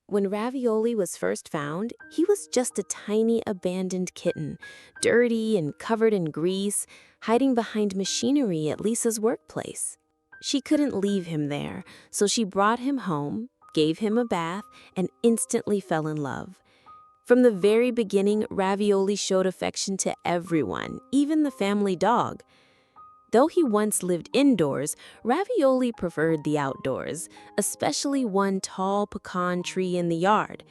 When Ravioli was first found, he was just a tiny abandoned kitten, dirty and covered in grease, hiding behind machinery at Lisa's workplace. She couldn't leave him there, so she brought him home, gave him a bath, and instantly fell in love. From the very beginning, Ravioli showed affection to everyone, even the family dog. Though he once lived indoors, Ravioli preferred the outdoors, especially one tall pecan tree in the yard.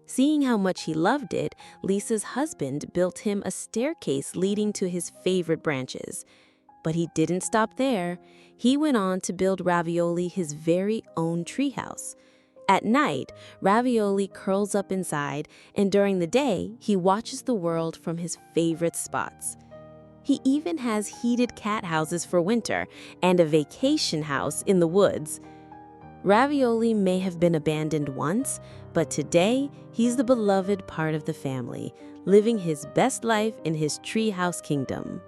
Seeing how much he loved it, Lisa's husband built him a staircase leading to his favorite branches. But he didn't stop there. He went on to build Ravioli his very own treehouse. At night, Ravioli curls up inside, and during the day, he watches the world from his favorite spots. He even has heated cat houses for winter and a vacation house in the woods. Ravioli may have been abandoned once, but today he's the beloved part of the family, living his best life in his treehouse kingdom.